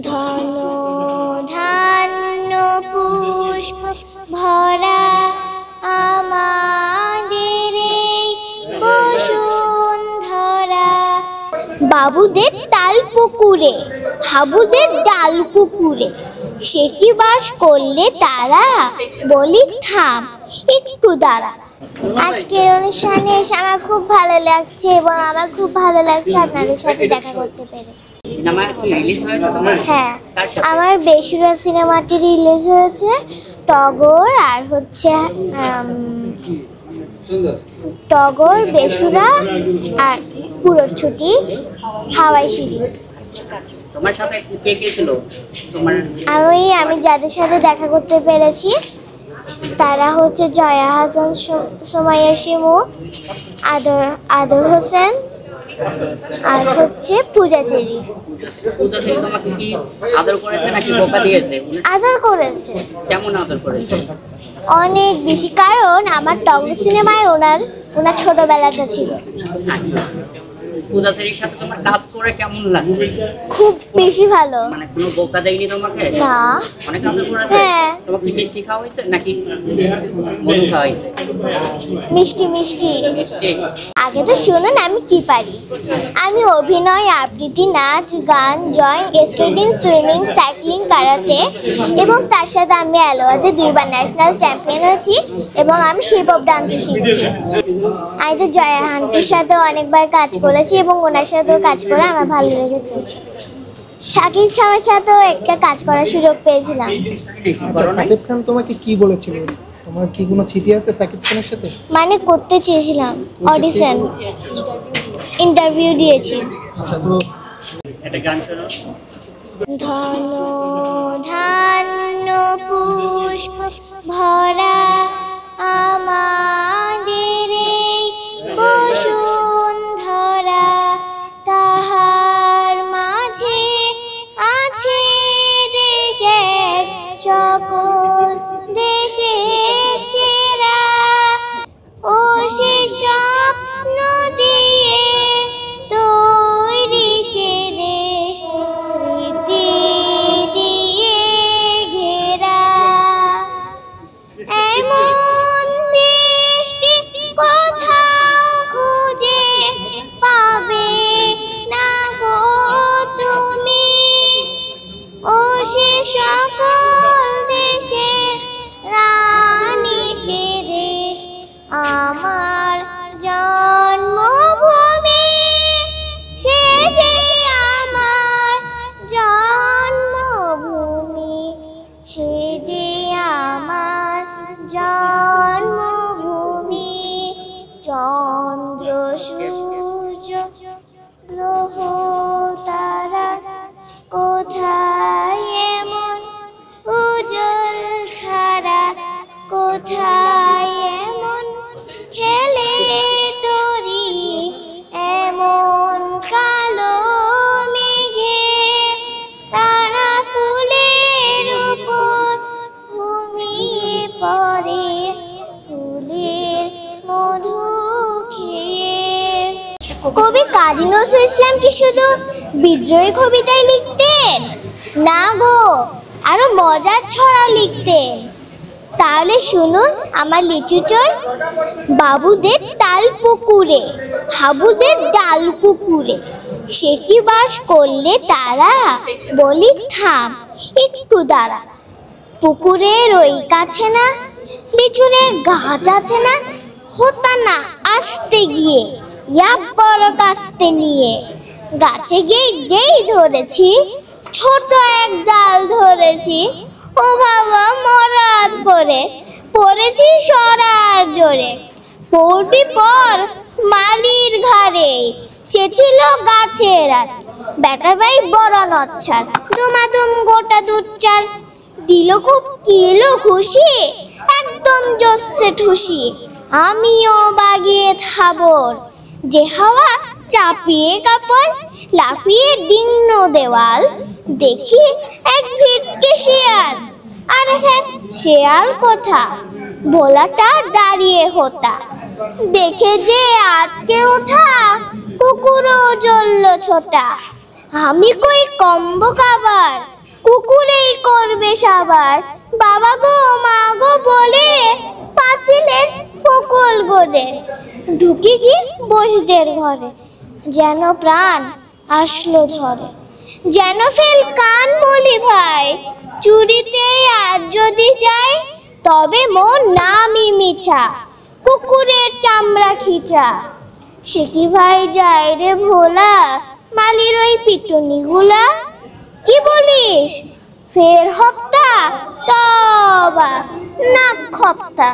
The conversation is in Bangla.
ধন ধান্য পুষ্প ভরা আমাদের এই বসুন্ধরা। বাবুদের তাল পুকুরে, হাবুদের ডাল কুকুরে, সে কি বাস করলে তারা, বলি থাম একটু দাঁড়া। আজকের অনুষ্ঠানে এসে আমার খুব ভালো লাগছে এবং আমার খুব ভালো লাগছে আপনাদের সাথে দেখা করতে পেরে। হ্যাঁ, আমার বেসুরা সিনেমাটি রিলিজ হয়েছে, টগর আর হচ্ছে টগর, বেসুরা আর পুরো ছুটি, হাওয়াই সিঁড়ি। আমি যাদের সাথে দেখা করতে পেরেছি তারা হচ্ছে জয়া হাসান, সুমাইয়া শিমু, আদর হোসেন আর হচ্ছে পূজা চেরি। আদর করেছে। কেমন আদর করেছে? অনেক বেশি, কারণ আমার টগর সিনেমায় ওনার ছোটবেলাটা ছিল। পূজাচেরির সাথে তোমার কাজ করে কেমন লাগছে? খুব বেশি ভালো। মানে কোনো বোকা দেয়নি তোমাকে? না। অনেক আদর করেছে? হ্যাঁ। তোমাকে মিষ্টি খাওয়া হয়েছে নাকি মধু খাওয়া হয়েছে? মিষ্টি মিষ্টি। মিষ্টি। আগে তো শুনুন আমি কি পারি। আমি অভিনয়, আবৃত্তি, নাচ, গান, drawing, skating, swimming, cycling, karate এবং তার সাথে আমি আলোয়াতে 2 বার ন্যাশনাল চ্যাম্পিয়ন হয়েছি এবং আমি হিপ হপ ডান্সও শিখছি। আমি তো জয়া আন্টির সাথে অনেকবার কাজ করেছি এবং ওনার সাথেও কাজ করে আমার ভালো লেগেছে। শাকিব খানের সাথেও একটা কাজ করার সুযোগ পেয়েছিলাম। আচ্ছা, শাকিব খান তোমাকে কি বলেছিল? তোমার কি কোনো স্মৃতি আছে শাকিব খানের সাথে? মানে করতে চেয়েছিলাম অডিশন, ইন্টারভিউ দিয়েছি। আচ্ছা, তো একটা গান শোনো। ধন ধান্য পুষ্প ভরা আমাদের এই বসুন্ধরা, তাহার মাঝে আছে দেশের সকল দেশের সেরা, ও সে স্বপ্ন দিয়ে তৈরি সে দেশ, স্মৃতি দিয়ে ঘেরা। এমন দেশটি কোথাও খুঁজে পাবে না গো তুমি, ও সে সকল দেশের রানী সে দেশ, আমার জন্মভূমি সে যে আমার জন্মভূমি, সে যে আমার জন্মভূমি। চন্দ্র সূর্য গ্রহ তারা কোথায় এমন উজ্জ্বল ধারা, কোথায় এমন খেলে তরি, এমন কালো মেঘে তারা ফুলের উপর ঘুমিয়ে পড়ে, ফুলের মধু খেয়ে। কবি কাজী নজরুল ইসলাম কি শুধু বিদ্রোহী কবিতাই লিখতেন? না গো, আরো মজার ছড়াও লিখতেন। তাহলে শুনুন আমার লিটারেচার। বাবুদের তাল পুকুরে, হাবুদের ডাল কুকুরে, সে কি বাস করলে তারা, বলি থাম একটু দাঁড়া। পুকুরের ওই কাছে না লিচুরে গাছ আছে না, হতা না আসতে গিয়ে বড় কাস্তে নিয়ে, গাছে গিয়ে যেই ধরেছি ছোট এক ডাল ধরেছি, ও বাবা মরাদ করে পড়েছি সরার জোরে, পড়বি পর মালির ঘাড়ে, সে ছিল গাছের আর বেটা ভাই বড় নচ্ছার, দুমাদুম গোটা দুধ চাল দিল খুব কিলো খুশি, একদম জোসে ঠুসি, আমিও বাগিয়ে থাবর, যে হাওয়া চাপিয়ে কাপড়, লাফিয়ে ডিঙ্ন দেওয়াল, দেখি এক ভিটকে শিয়াল, আরে স্যার শিয়াল কোথা, ভোলাটা দাঁড়িয়ে হোতা, দেখে যে আটকে ওঠা কুকুরও জ্বলল ছোটা, আমি কই কম্ব কাবার, কুকুরেই করবে সাবার। বাবা গো মা গো বলে পাঁচিলের ফকল গড়ে ঢুকি কি বসদের ঘরে, যেন প্রাণ আসলো ধরে। যেন ফেল কান বলি ভাই, চুরিতে আর যদি যাই, তবে মন নামই মিছা, কুকুরের চামড়া খিচা। সে কি ভাই যায় রে ভোলা, মালির ওই পিটুনি গুলা। কি বলিস ফের হপ্তা, তবা না খপ্তা।